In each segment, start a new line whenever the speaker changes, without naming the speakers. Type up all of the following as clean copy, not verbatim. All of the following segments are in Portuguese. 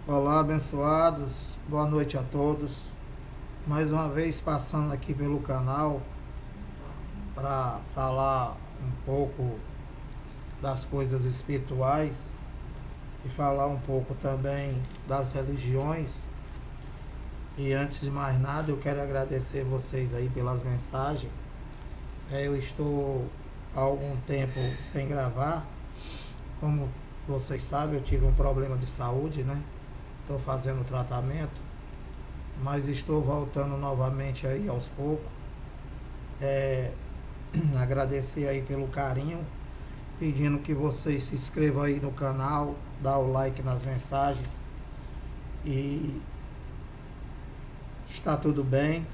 Olá, abençoados, boa noite a todos. Mais uma vez passando aqui pelo canal para falar um pouco das coisas espirituais e falar um pouco também das religiões. E antes de mais nada, eu quero agradecer vocês aí pelas mensagens. Eu estou há algum tempo sem gravar. Como vocês sabem, eu tive um problema de saúde, né? Estou fazendo tratamento, mas estou voltando novamente aí aos poucos. É, Agradecer aí pelo carinho, pedindo que vocês se inscrevam aí no canal, dá o like nas mensagens e está tudo bem.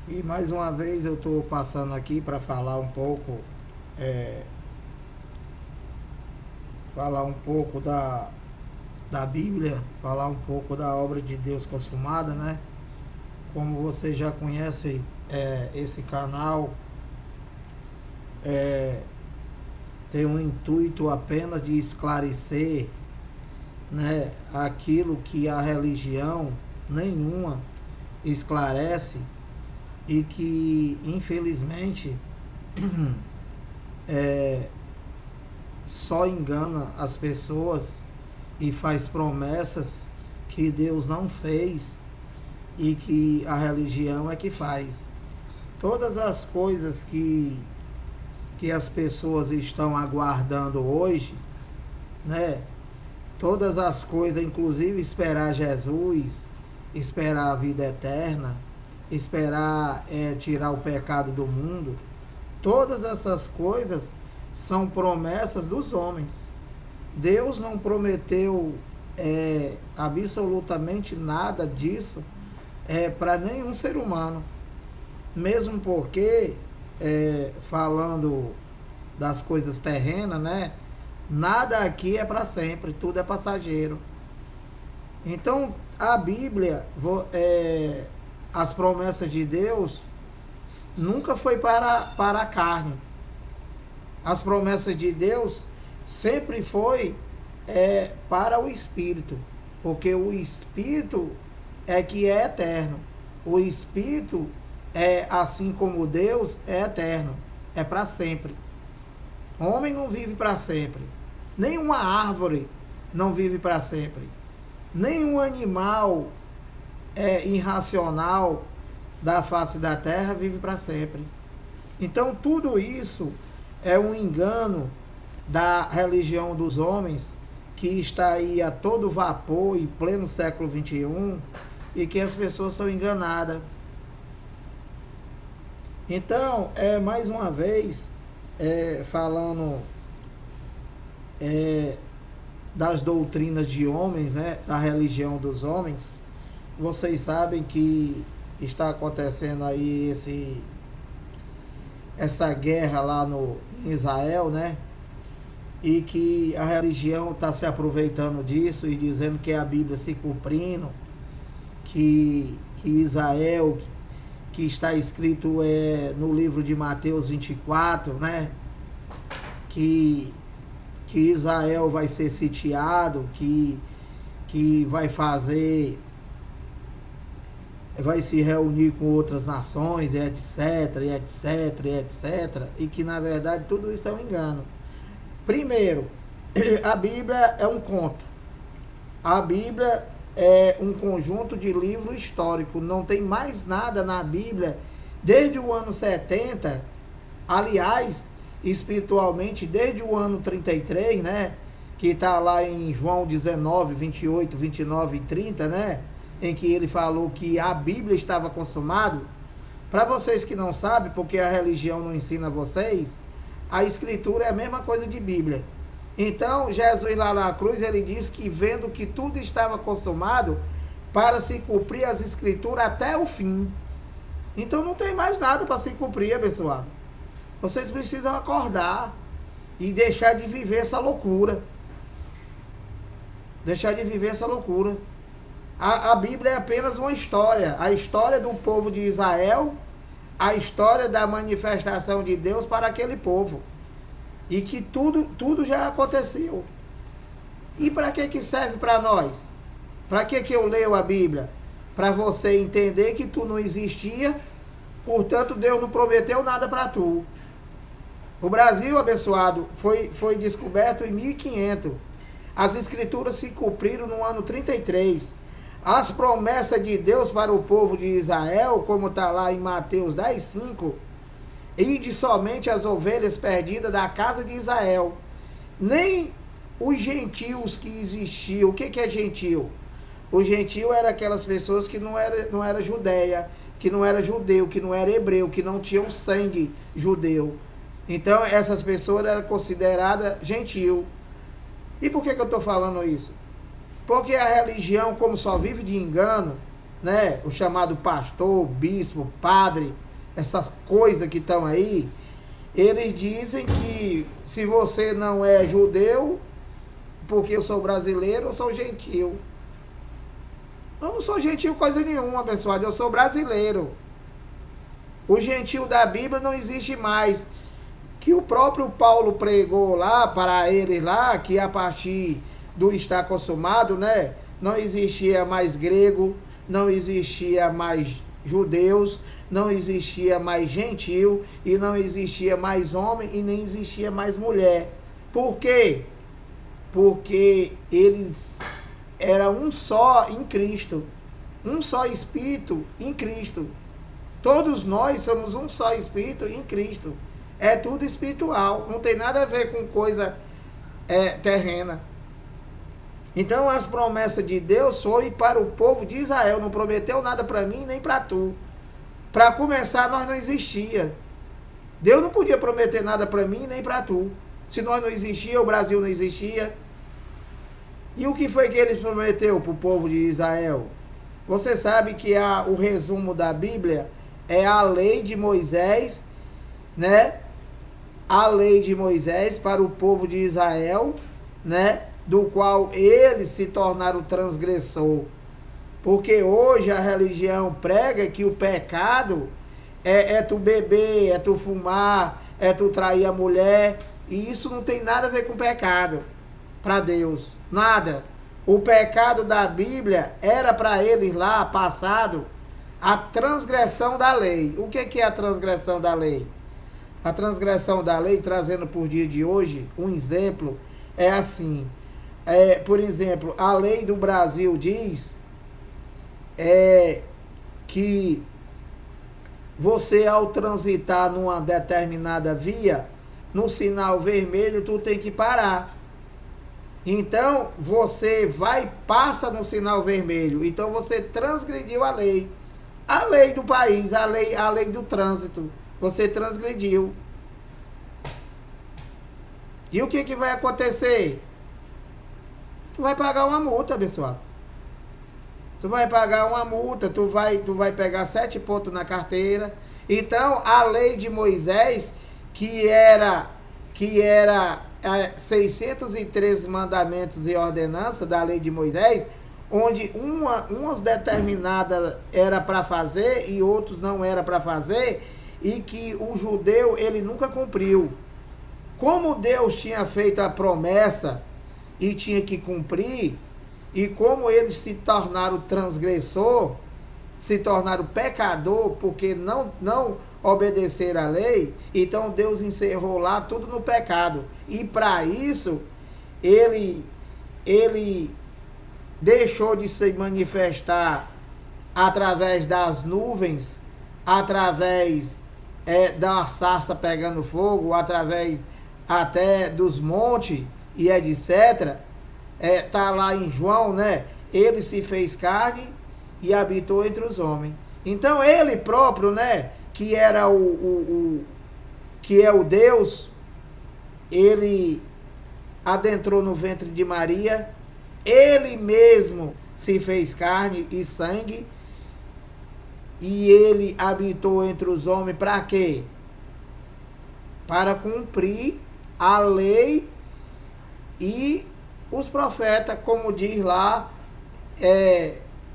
E mais uma vez eu estou passando aqui para é, falar um pouco da Bíblia, falar um pouco da obra de Deus consumada, né? Como vocês já conhecem, esse canal é, tem o intuito apenas de esclarecer, né, aquilo que a religião nenhuma esclarece e que infelizmente é, só engana as pessoas e faz promessas que Deus não fez e que a religião é que faz. Todas as coisas que as pessoas estão aguardando hoje, né? Todas as coisas, inclusive esperar Jesus, esperar a vida eterna, esperar tirar o pecado do mundo, todas essas coisas são promessas dos homens. Deus não prometeu absolutamente nada disso para nenhum ser humano. Mesmo porque, falando das coisas terrenas, né? Nada aqui é para sempre, tudo é passageiro. Então, a Bíblia, as promessas de Deus, nunca foi para a carne. As promessas de Deus sempre foi para o Espírito, porque o Espírito é que é eterno. O Espírito assim como Deus, é eterno, é para sempre. Homem não vive para sempre. Nenhuma árvore não vive para sempre. Nenhum animal irracional da face da terra vive para sempre. Então tudo isso é um engano da religião dos homens que está aí a todo vapor em pleno século XXI e que as pessoas são enganadas. Então, mais uma vez, falando das doutrinas de homens, né, da religião dos homens, vocês sabem que está acontecendo aí essa guerra lá em Israel, né? E que a religião está se aproveitando disso e dizendo que é a Bíblia se cumprindo, que Israel, que está escrito no livro de Mateus 24, né? Que Israel vai ser sitiado, que vai se reunir com outras nações, etc, etc, etc, e que na verdade tudo isso é um engano. Primeiro, a Bíblia é um conto. A Bíblia é um conjunto de livro histórico. Não tem mais nada na Bíblia desde o ano 70. Aliás, espiritualmente, desde o ano 33, né? Que está lá em João 19, 28, 29 e 30, né? Em que ele falou que a Bíblia estava consumada. Para vocês que não sabem, porque a religião não ensina a vocês, a Escritura é a mesma coisa de Bíblia. Então, Jesus lá na cruz, ele diz que vendo que tudo estava consumado, para se cumprir as Escrituras até o fim. Então não tem mais nada para se cumprir, abençoado. Vocês precisam acordar e deixar de viver essa loucura. Deixar de viver essa loucura. A Bíblia é apenas uma história. A história do povo de Israel, a história da manifestação de Deus para aquele povo. E que tudo já aconteceu. E para que serve para nós? Para que eu leio a Bíblia? Para você entender que tu não existia, portanto Deus não prometeu nada para tu. O Brasil, abençoado, foi descoberto em 1500. As escrituras se cumpriram no ano 33. As promessas de Deus para o povo de Israel, como está lá em Mateus 10:5, ide somente as ovelhas perdidas da casa de Israel. Nem os gentios que existiam. O que é gentio? O gentio era aquelas pessoas que não era judeia, que não era judeu, que não era hebreu, que não tinham sangue judeu. Então essas pessoas eram consideradas gentio. E por que eu estou falando isso? Porque a religião, como só vive de engano, né? O chamado pastor, bispo, padre, essas coisas que estão aí, eles dizem que se você não é judeu, porque eu sou brasileiro, eu sou gentio. Eu não sou gentio coisa nenhuma, pessoal. Eu sou brasileiro. O gentio da Bíblia não existe mais. Que o próprio Paulo pregou lá para eles lá, que a partir do estar consumado, né? Não existia mais grego, não existia mais judeus, não existia mais gentio, e não existia mais homem, e nem existia mais mulher. Por quê? Porque eles eram um só em Cristo, um só Espírito em Cristo. Todos nós somos um só Espírito em Cristo. É tudo espiritual, não tem nada a ver com coisa terrena. Então as promessas de Deus foi para o povo de Israel, não prometeu nada para mim nem para tu. Para começar, nós não existia. Deus não podia prometer nada para mim nem para tu. Se nós não existia, o Brasil não existia. E o que foi que ele prometeu para o povo de Israel? Você sabe que o resumo da Bíblia é a lei de Moisés, né? A lei de Moisés para o povo de Israel, né? Do qual eles se tornaram transgressor. Porque hoje a religião prega que o pecado é tu beber, é tu fumar, é tu trair a mulher. E isso não tem nada a ver com pecado para Deus. Nada. O pecado da Bíblia era para eles lá, passado, a transgressão da lei. O que é a transgressão da lei? A transgressão da lei, trazendo por dia de hoje, um exemplo, é assim. Por exemplo, a lei do Brasil diz que você, ao transitar numa determinada via, no sinal vermelho, tu tem que parar. Então, você passa no sinal vermelho. Então, você transgrediu a lei. A lei do país, a lei do trânsito. Você transgrediu. E o que vai acontecer? Tu vai pagar uma multa, pessoal. Tu vai pagar uma multa, tu vai pegar 7 pontos na carteira. Então, a lei de Moisés, que era 613 mandamentos e ordenanças da lei de Moisés, onde umas determinadas era para fazer e outros não era para fazer, e que o judeu ele nunca cumpriu. Como Deus tinha feito a promessa e tinha que cumprir, e como eles se tornaram transgressor, se tornaram pecador, porque não obedeceram a lei, então Deus encerrou lá tudo no pecado. E para isso, ele deixou de se manifestar através das nuvens, através da sarça pegando fogo, através até dos montes e etc. Tá lá em João, né? Ele se fez carne e habitou entre os homens. Então ele próprio, né? Que era que é o Deus, ele adentrou no ventre de Maria, ele mesmo se fez carne e sangue, e ele habitou entre os homens para quê? Para cumprir a lei e os profetas, como diz lá,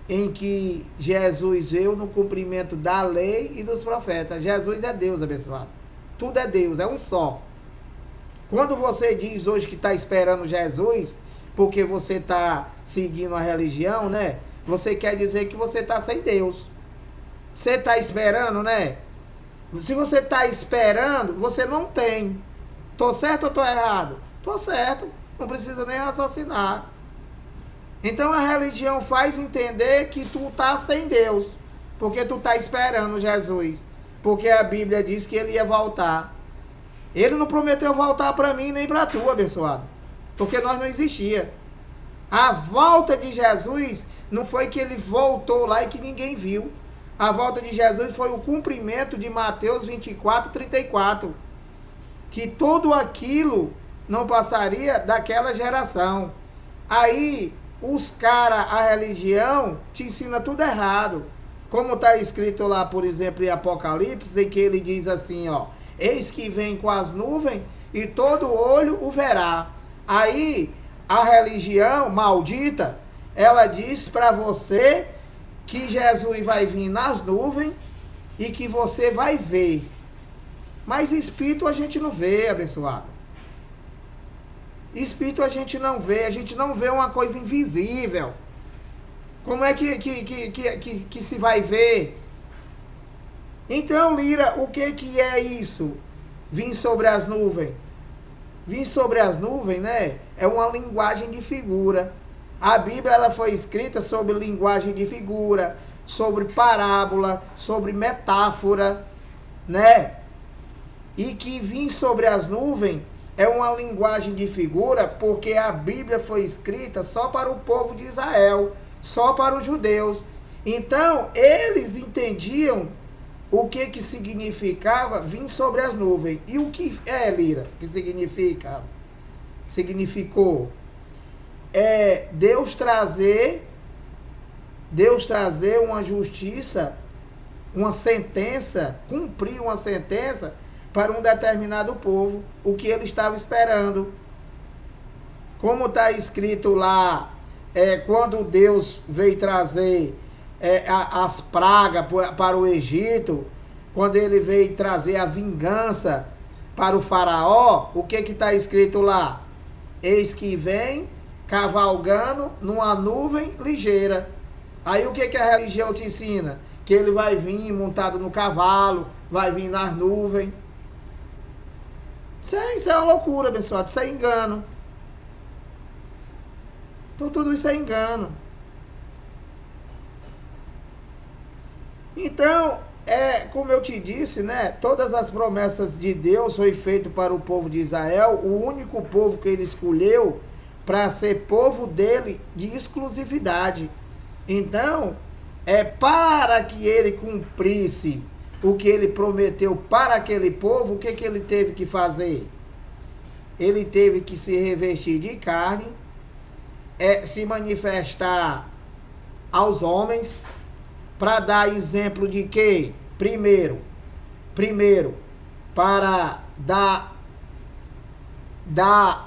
em que Jesus veio no cumprimento da lei e dos profetas. Jesus é Deus, abençoado. Tudo é Deus, é um só. Quando você diz hoje que está esperando Jesus, porque você está seguindo a religião, né? Você quer dizer que você está sem Deus. Você está esperando, né? Se você está esperando, você não tem. Tô certo ou tô errado? Tô certo. Não precisa nem raciocinar. Então a religião faz entender que tu tá sem Deus, porque tu tá esperando Jesus, porque a Bíblia diz que ele ia voltar. Ele não prometeu voltar para mim nem para tu, abençoado, porque nós não existia. A volta de Jesus não foi que ele voltou lá e que ninguém viu. A volta de Jesus foi o cumprimento de Mateus 24:34, que tudo aquilo não passaria daquela geração. Aí os caras, a religião, te ensina tudo errado. Como está escrito lá, por exemplo, em Apocalipse, em que ele diz assim, ó: eis que vem com as nuvens e todo olho o verá. Aí a religião maldita, ela diz para você que Jesus vai vir nas nuvens e que você vai ver. Mas espírito a gente não vê, abençoado. Espírito a gente não vê uma coisa invisível. Como é que se vai ver? Então, Lira, o que é isso? Vim sobre as nuvens. Vim sobre as nuvens, né? É uma linguagem de figura. A Bíblia ela foi escrita sobre linguagem de figura, sobre parábola, sobre metáfora, né? E que vim sobre as nuvens é uma linguagem de figura porque a Bíblia foi escrita só para o povo de Israel, só para os judeus. Então, eles entendiam o que significava vir sobre as nuvens. E o que é, Lira, que significa? Significou Deus trazer uma justiça, uma sentença, cumprir uma sentença para um determinado povo, o que ele estava esperando. Como está escrito lá, quando Deus veio trazer as pragas para o Egito, quando ele veio trazer a vingança para o faraó, o que está escrito lá? Eis que vem cavalgando numa nuvem ligeira. Aí o que a religião te ensina? Que ele vai vir montado no cavalo, vai vir nas nuvens. Isso é uma loucura, abençoado. Isso é engano. Então tudo isso é engano. Então, como eu te disse, né? Todas as promessas de Deus foi feito para o povo de Israel, o único povo que ele escolheu para ser povo dele de exclusividade. Então, para que ele cumprisse o que ele prometeu para aquele povo, o que ele teve que fazer? Ele teve que se revestir de carne, se manifestar aos homens, para dar exemplo de quê? Primeiro, para dar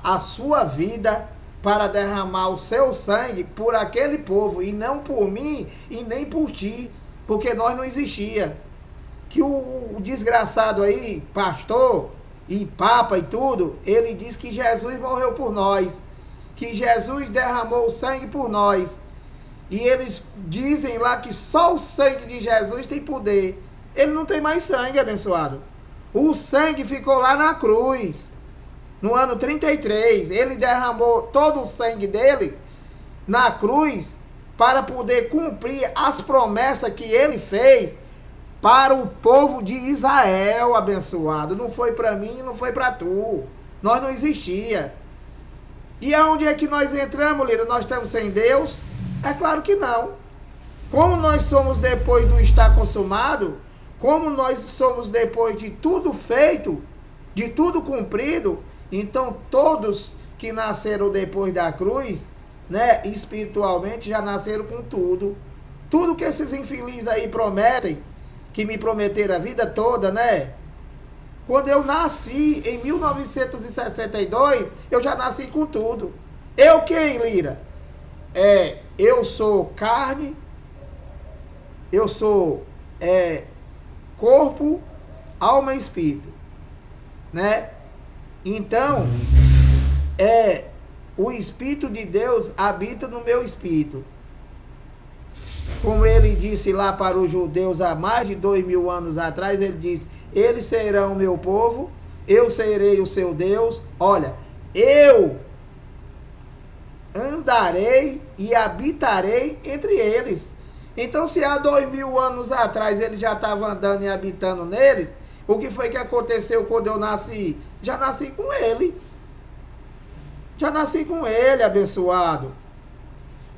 a sua vida, para derramar o seu sangue por aquele povo, e não por mim e nem por ti, porque nós não existia. Que o desgraçado aí, pastor e papa e tudo, ele diz que Jesus morreu por nós, que Jesus derramou o sangue por nós. E eles dizem lá que só o sangue de Jesus tem poder. Ele não tem mais sangue, abençoado. O sangue ficou lá na cruz, no ano 33. Ele derramou todo o sangue dele na cruz para poder cumprir as promessas que ele fez para o povo de Israel, abençoado. Não foi para mim, não foi para tu. Nós não existia. E aonde é que nós entramos, Lira? Nós estamos sem Deus? É claro que não. Como nós somos depois do estar consumado, como nós somos depois de tudo feito, de tudo cumprido, então todos que nasceram depois da cruz, né, espiritualmente já nasceram com tudo. Tudo que esses infelizes aí prometem, que me prometeram a vida toda, né? Quando eu nasci em 1962, eu já nasci com tudo. Eu quem, Lira? Eu sou carne, eu sou corpo, alma e espírito, né? Então, o Espírito de Deus habita no meu espírito. Como ele disse lá para os judeus há mais de 2000 anos atrás, ele disse, eles serão o meu povo, eu serei o seu Deus. Olha, eu andarei e habitarei entre eles. Então, se há 2000 anos atrás ele já estava andando e habitando neles, o que foi que aconteceu quando eu nasci? Já nasci com ele. Já nasci com ele, abençoado.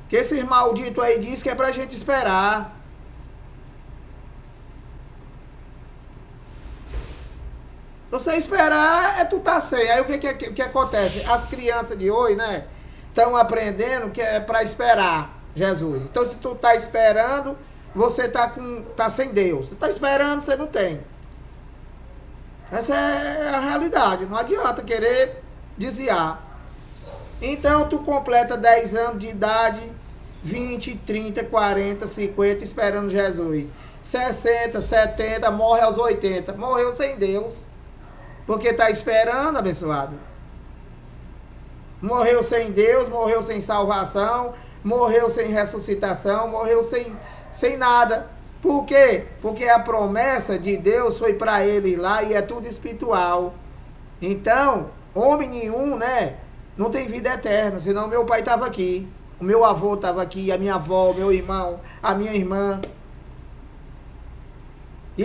Que esses malditos aí diz que é pra gente esperar. Você esperar é tu tá sem. Aí o que acontece? As crianças de hoje, né, estão aprendendo que é para esperar Jesus. Então, se tu tá esperando, você tá sem Deus. Você tá esperando, você não tem. Essa é a realidade. Não adianta querer desviar. Então, tu completa 10 anos de idade, 20, 30, 40, 50, esperando Jesus. 60, 70, morre aos 80. Morreu sem Deus. Porque tá esperando, abençoado. Morreu sem Deus, morreu sem salvação, morreu sem ressuscitação, morreu sem nada. Por quê? Porque a promessa de Deus foi para ele lá e é tudo espiritual. Então, homem nenhum, né, não tem vida eterna, senão meu pai estava aqui, o meu avô estava aqui, a minha avó, o meu irmão, a minha irmã. E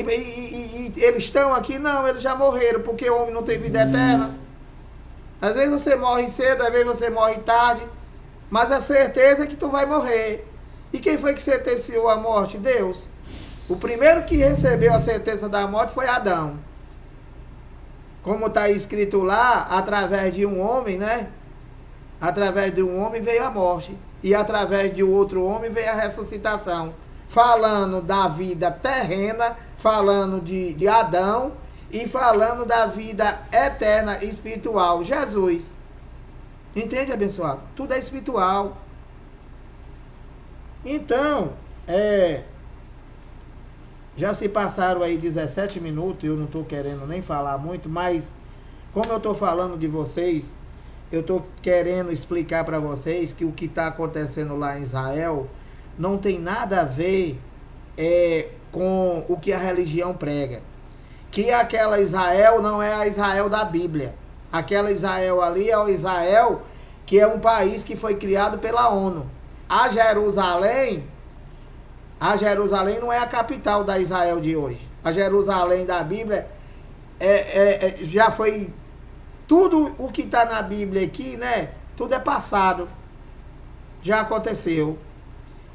eles estão aqui? Não, eles já morreram, porque o homem não tem vida eterna. Às vezes você morre cedo, às vezes você morre tarde, mas a certeza é que tu vai morrer. E quem foi que sentenciou a morte? Deus. O primeiro que recebeu a sentença da morte foi Adão. Como está escrito lá, através de um homem, né? Através de um homem veio a morte. E através de outro homem veio a ressuscitação. Falando da vida terrena, falando de Adão e falando da vida eterna espiritual, Jesus. Entende, abençoado? Tudo é espiritual. Então, já se passaram aí 17 minutos, eu não estou querendo nem falar muito, mas como eu estou falando de vocês, eu estou querendo explicar para vocês que o que está acontecendo lá em Israel não tem nada a ver com o que a religião prega. Que aquela Israel não é a Israel da Bíblia. Aquela Israel ali é o Israel que é um país que foi criado pela ONU. A Jerusalém não é a capital da Israel de hoje. A Jerusalém da Bíblia já foi... Tudo o que está na Bíblia aqui, né? Tudo é passado. Já aconteceu.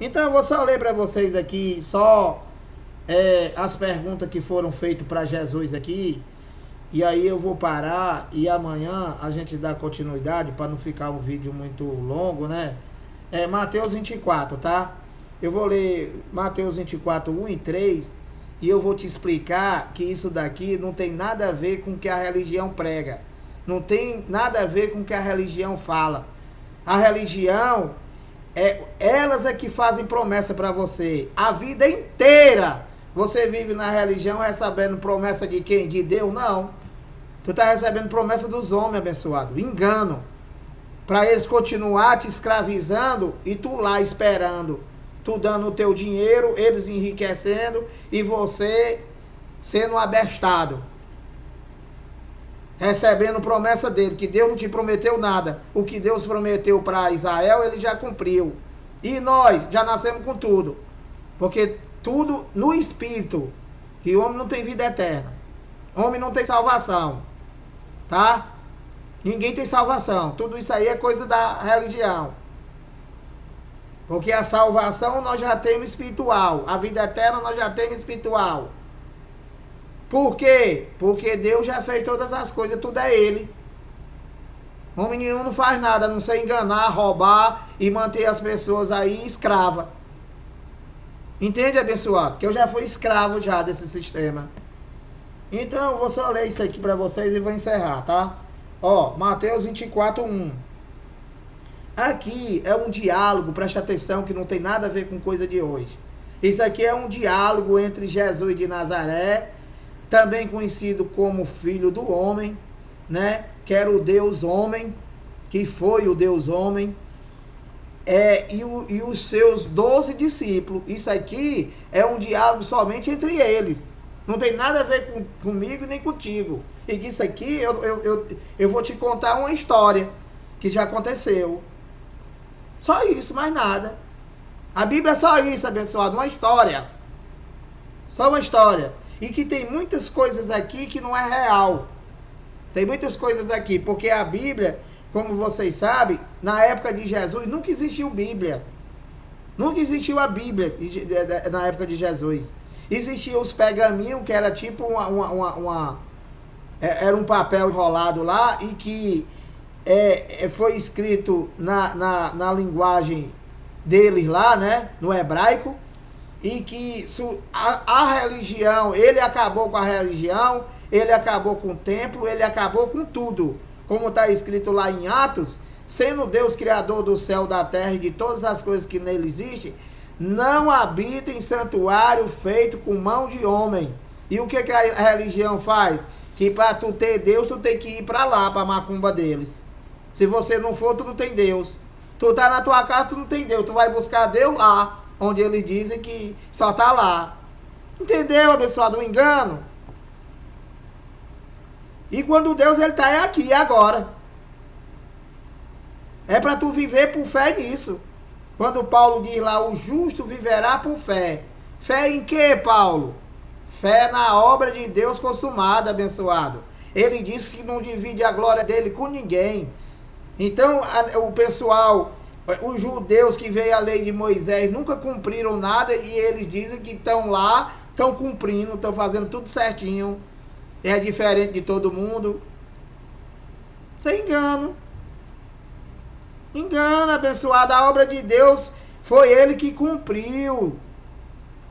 Então eu vou só ler para vocês aqui só as perguntas que foram feitas para Jesus aqui. E aí eu vou parar e amanhã a gente dá continuidade para não ficar um vídeo muito longo, né? Mateus 24, tá? Eu vou ler Mateus 24, 1 e 3 e eu vou te explicar que isso daqui não tem nada a ver com o que a religião prega. Não tem nada a ver com o que a religião fala. A religião, elas é que fazem promessa para você. A vida inteira você vive na religião recebendo promessa de quem? De Deus? Não. Tu está recebendo promessa dos homens, abençoado. Engano. Para eles continuar te escravizando e tu lá esperando. Tu dando o teu dinheiro, eles enriquecendo e você sendo abestado. Recebendo promessa dele, que Deus não te prometeu nada. O que Deus prometeu para Israel, ele já cumpriu. E nós já nascemos com tudo. Porque tudo no espírito. Que o homem não tem vida eterna. O homem não tem salvação. Tá? Ninguém tem salvação. Tudo isso aí é coisa da religião. Porque a salvação nós já temos espiritual. A vida eterna nós já temos espiritual. Por quê? Porque Deus já fez todas as coisas, tudo é Ele. Homem nenhum não faz nada, a não ser enganar, roubar e manter as pessoas aí escrava. Entende, abençoado? Que eu já fui escravo já desse sistema. Então eu vou só ler isso aqui para vocês e vou encerrar, tá? Ó, Mateus 24, 1. Aqui é um diálogo, preste atenção que não tem nada a ver com coisa de hoje. Isso aqui é um diálogo entre Jesus de Nazaré, também conhecido como Filho do Homem, né? Que era o Deus homem, que foi o Deus homem, e os seus 12 discípulos. Isso aqui é um diálogo somente entre eles. Não tem nada a ver comigo nem contigo. E isso aqui eu vou te contar uma história que já aconteceu. Só isso, mais nada. A Bíblia é só isso, abençoado, uma história. Só uma história. E que tem muitas coisas aqui que não é real. Tem muitas coisas aqui, porque a Bíblia, como vocês sabem, na época de Jesus nunca existiu Bíblia. Nunca existiu a Bíblia na época de Jesus. Existiam os pergaminhos, que era tipo era um papel enrolado lá, e que foi escrito na linguagem deles lá, né, no hebraico, e que a religião, ele acabou com a religião, ele acabou com o templo, ele acabou com tudo, como está escrito lá em Atos, sendo Deus criador do céu, da terra e de todas as coisas que nele existem, não habita em santuário feito com mão de homem. E o que a religião faz? Que para tu ter Deus, tu tem que ir para lá, para a macumba deles. Se você não for, tu não tem Deus. Tu tá na tua casa, tu não tem Deus. Tu vai buscar Deus lá, onde eles dizem que só tá lá. Entendeu, abençoado? Um engano. E quando Deus, ele tá aqui, agora. É para tu viver por fé nisso. Quando Paulo diz lá, o justo viverá por fé. Fé em quê, Paulo? Fé na obra de Deus consumada, abençoado. Ele disse que não divide a glória dele com ninguém. Então, o pessoal, os judeus que veio a lei de Moisés, nunca cumpriram nada, e eles dizem que estão lá, estão cumprindo, estão fazendo tudo certinho. É diferente de todo mundo. Isso é engano. Engano, abençoado. A obra de Deus foi ele que cumpriu.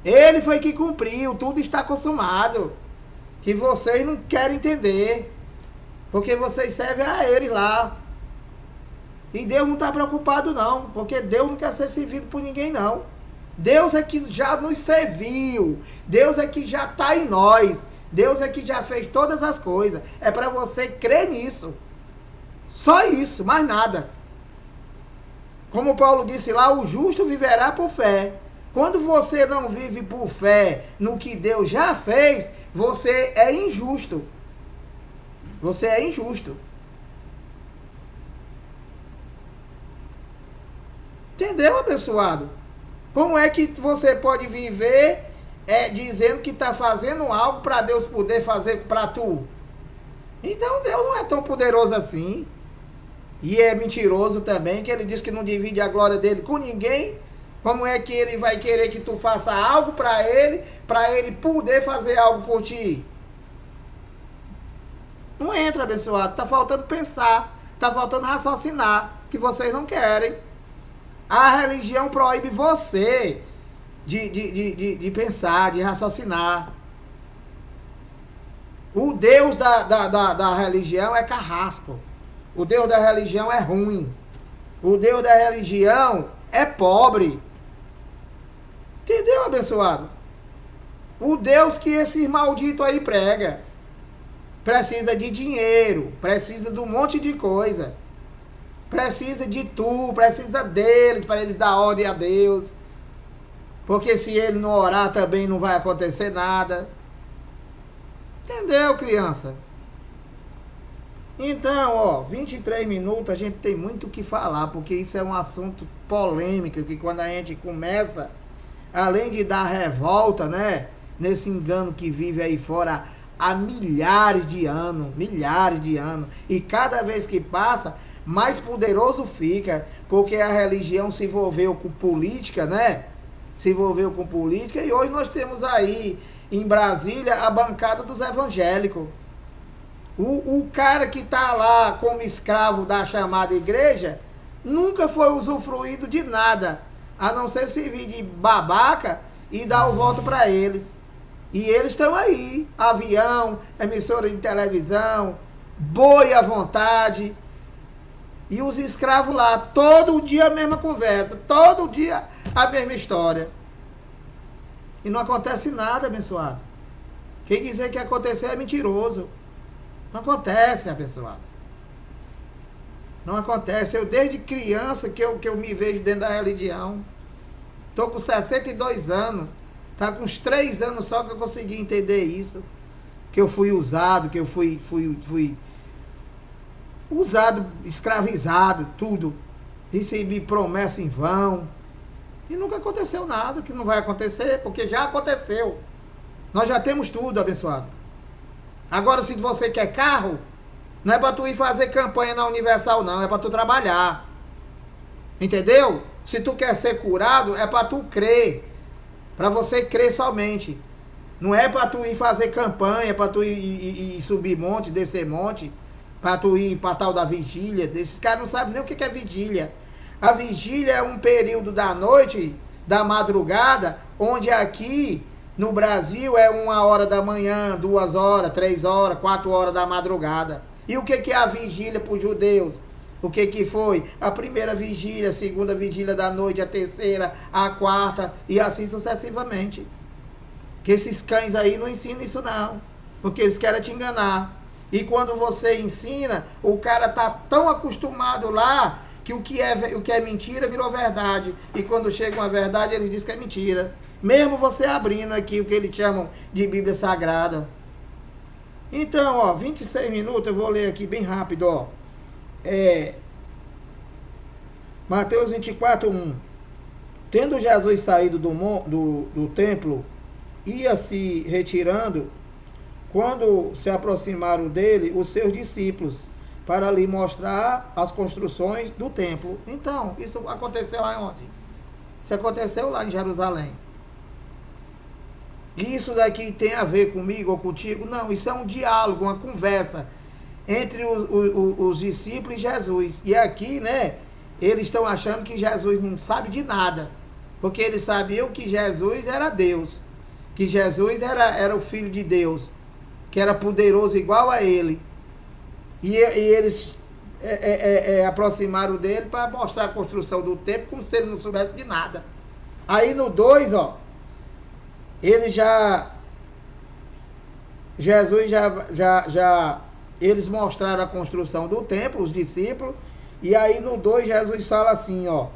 Ele foi que cumpriu. Tudo está consumado. Que vocês não querem entender. Porque vocês servem a ele lá. E Deus não está preocupado não. Porque Deus não quer ser servido por ninguém não. Deus é que já nos serviu. Deus é que já está em nós. Deus é que já fez todas as coisas. É para você crer nisso. Só isso, mais nada. Como Paulo disse lá, o justo viverá por fé. Quando você não vive por fé no que Deus já fez, você é injusto. Você é injusto. Entendeu, abençoado? Como é que você pode viver dizendo que está fazendo algo para Deus poder fazer para tu? Então Deus não é tão poderoso assim. E é mentiroso também, que ele diz que não divide a glória dele com ninguém. Como é que ele vai querer que tu faça algo para ele poder fazer algo por ti? Não entra, abençoado. Está faltando pensar, está faltando raciocinar, que vocês não querem. A religião proíbe você de pensar, de raciocinar. O Deus da religião é carrasco. O Deus da religião é ruim. O Deus da religião é pobre. Entendeu, abençoado? O Deus que esses malditos aí prega precisa de dinheiro, precisa de um monte de coisa. Precisa de tu, precisa deles, para eles dar ordem a Deus. Porque se ele não orar também não vai acontecer nada. Entendeu, criança? Então, ó, 23 minutos, a gente tem muito o que falar, porque isso é um assunto polêmico, que quando a gente começa, além de dar revolta, né, nesse engano que vive aí fora há milhares de anos, e cada vez que passa, mais poderoso fica, porque a religião se envolveu com política, né, e hoje nós temos aí, em Brasília, a bancada dos evangélicos. O cara que está lá como escravo da chamada igreja nunca foi usufruído de nada, a não ser servir de babaca e dar o voto para eles. E eles estão aí, avião, emissora de televisão, boi à vontade. E os escravos lá, todo dia a mesma conversa, todo dia a mesma história. E não acontece nada, abençoado. Quem dizer que aconteceu é mentiroso. Não acontece, abençoado. Não acontece. Eu desde criança que eu me vejo dentro da religião. Estou com 62 anos. Tá com uns 3 anos só que eu consegui entender isso. Que eu fui usado, que eu fui usado, escravizado, tudo. Recebi promessa em vão. E nunca aconteceu nada, que não vai acontecer, porque já aconteceu. Nós já temos tudo, abençoado. Agora, se você quer carro, não é para tu ir fazer campanha na Universal, não. É para tu trabalhar. Entendeu? Se tu quer ser curado, é para tu crer. Para você crer somente. Não é para tu ir fazer campanha, para tu ir subir monte, descer monte, para tu ir para tal da vigília. Esses caras não sabem nem o que é vigília. A vigília é um período da noite, da madrugada, onde aqui no Brasil é 1h da manhã, 2h, 3h, 4h da madrugada. E o que é a vigília para os judeus? O que foi? A primeira vigília, a segunda vigília da noite, a terceira, a quarta e assim sucessivamente. Que esses cães aí não ensinam isso não, porque eles querem te enganar. E quando você ensina, o cara tá tão acostumado lá que o que é mentira virou verdade. E quando chega uma verdade, ele diz que é mentira. Mesmo você abrindo aqui o que eles chamam de Bíblia Sagrada. Então, ó, 26 minutos, eu vou ler aqui bem rápido, ó. Mateus 24:1. Tendo Jesus saído do templo, ia se retirando, quando se aproximaram dele os seus discípulos, para lhe mostrar as construções do templo. Então, isso aconteceu aonde? Isso aconteceu lá em Jerusalém. E isso daqui tem a ver comigo ou contigo? Não, isso é um diálogo, uma conversa entre os discípulos e Jesus. E aqui, né, eles estão achando que Jesus não sabe de nada, porque eles sabiam que Jesus era Deus, que Jesus era o Filho de Deus, que era poderoso igual a ele. E eles aproximaram dele para mostrar a construção do templo, como se ele não soubesse de nada. Aí no 2, ó, Jesus eles mostraram a construção do templo, os discípulos, e aí no 2 Jesus fala assim, ó,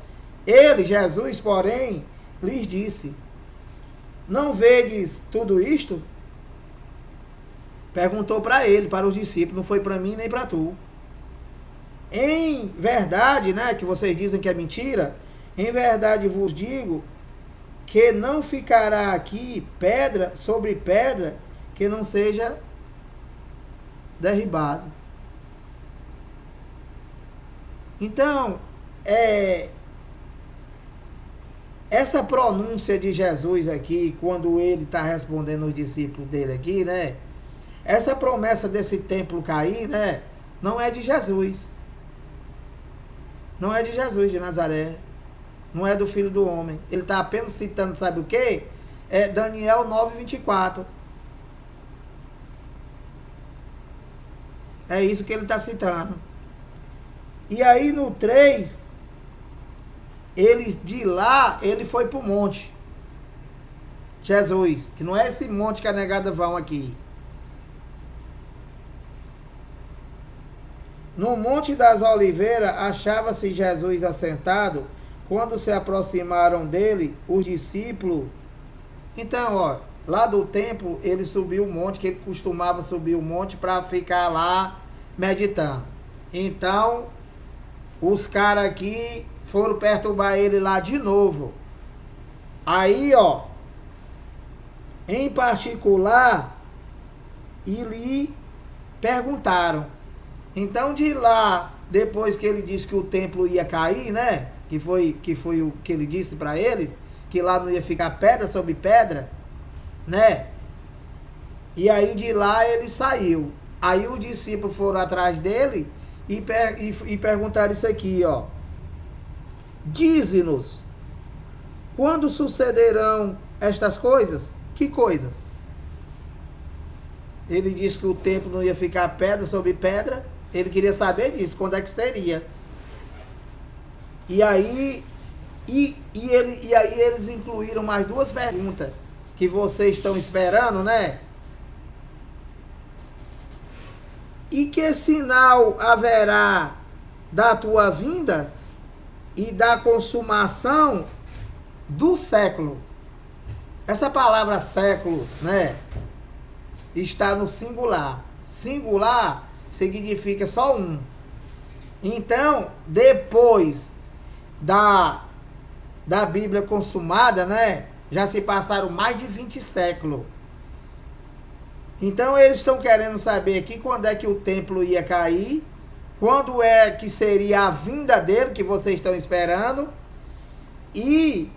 Jesus, porém, lhes disse, não vedes tudo isto? Perguntou para ele, para os discípulos, não foi para mim nem para tu. Em verdade, né, que vocês dizem que é mentira, em verdade vos digo que não ficará aqui pedra sobre pedra que não seja derribado. Então, essa pronúncia de Jesus aqui, quando ele está respondendo os discípulos dele aqui, né? Essa promessa desse templo cair, né? Não é de Jesus. Não é de Jesus de Nazaré. Não é do Filho do Homem. Ele está apenas citando, sabe o quê? É Daniel 9:24. É isso que ele está citando. E aí no 3, de lá, ele foi para o monte. Jesus, que não é esse monte que a negada vão aqui. No Monte das Oliveiras, achava-se Jesus assentado. Quando se aproximaram dele, os discípulos... Então, ó, lá do templo, ele subiu o monte, que ele costumava subir o monte para ficar lá meditando. Então, os caras aqui foram perturbar ele lá de novo. Aí, ó, em particular, e lhe perguntaram. Então, de lá, depois que ele disse que o templo ia cair, né? Que foi o que ele disse para eles, que lá não ia ficar pedra sobre pedra, né? E aí de lá ele saiu. Aí os discípulos foram atrás dele e perguntaram isso aqui, ó. Dize-nos, quando sucederão estas coisas? Que coisas? Ele disse que o templo não ia ficar pedra sobre pedra. Ele queria saber disso, quando é que seria. E aí eles incluíram mais 2 perguntas que vocês estão esperando, né? E que sinal haverá da tua vinda e da consumação do século. Essa palavra século, né, está no singular. Singular significa só um. Então, depois da Bíblia consumada, né, já se passaram mais de 20 séculos. Então, eles estão querendo saber aqui quando é que o templo ia cair, quando é que seria a vinda dele, que vocês estão esperando, e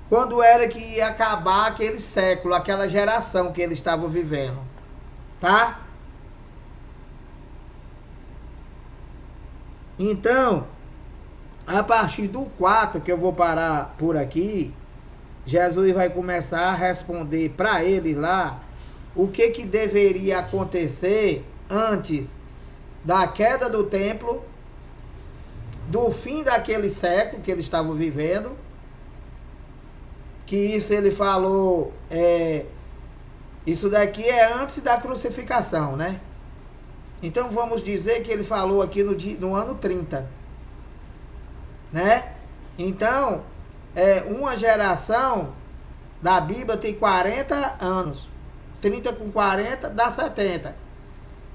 quando era que ia acabar aquele século, aquela geração que eles estavam vivendo. Tá? Então, a partir do 4, que eu vou parar por aqui, Jesus vai começar a responder para eles lá o que deveria acontecer antes da queda do templo, do fim daquele século que eles estavam vivendo, que isso ele falou, isso daqui é antes da crucificação, né? Então vamos dizer que ele falou aqui no ano 30, né? Então, uma geração da Bíblia tem 40 anos. 30 com 40 dá 70.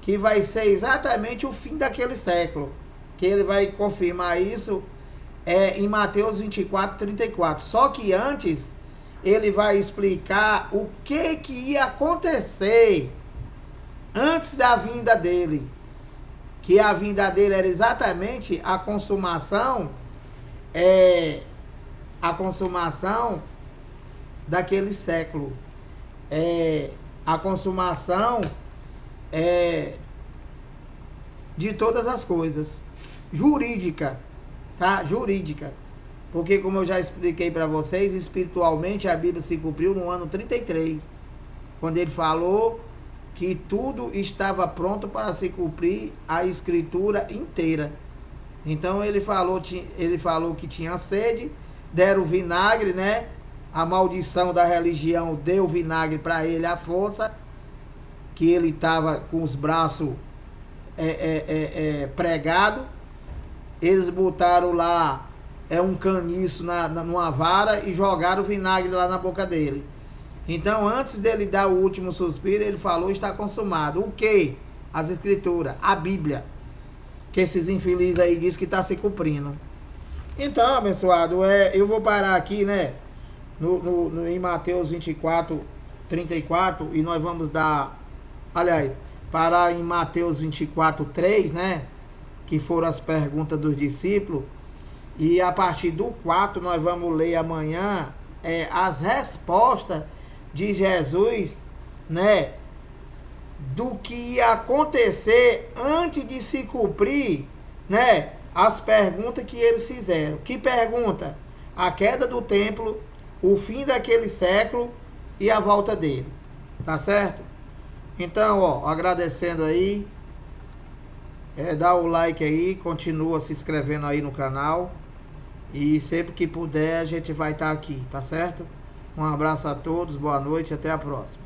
Que vai ser exatamente o fim daquele século. Que ele vai confirmar isso em Mateus 24, 34. Só que antes, ele vai explicar o que ia acontecer antes da vinda dele. Que a vinda dele era exatamente a consumação daquele século. A consumação de todas as coisas. Jurídica, tá? Jurídica. Porque, como eu já expliquei para vocês, espiritualmente a Bíblia se cumpriu no ano 33, quando ele falou que tudo estava pronto para se cumprir a escritura inteira. Então ele falou que tinha sede, deram vinagre, né? A maldição da religião deu vinagre para ele, a força, que ele estava com os braços pregados. Eles botaram lá um caniço numa vara e jogaram o vinagre lá na boca dele. Então, antes dele dar o último suspiro, ele falou: está consumado. O que? As escrituras, a Bíblia, que esses infelizes aí dizem que está se cumprindo. Então, abençoado, eu vou parar aqui, né, em Mateus 24, 34, e nós vamos parar em Mateus 24, 3, né, que foram as perguntas dos discípulos, e a partir do 4 nós vamos ler amanhã as respostas de Jesus, né, do que ia acontecer antes de se cumprir, né, as perguntas que eles fizeram. Que pergunta? A queda do templo, o fim daquele século e a volta dele. Tá certo? Então, agradecendo aí, dá o like aí, continua se inscrevendo aí no canal, e sempre que puder a gente vai estar aqui, tá certo? Um abraço a todos, boa noite, até a próxima.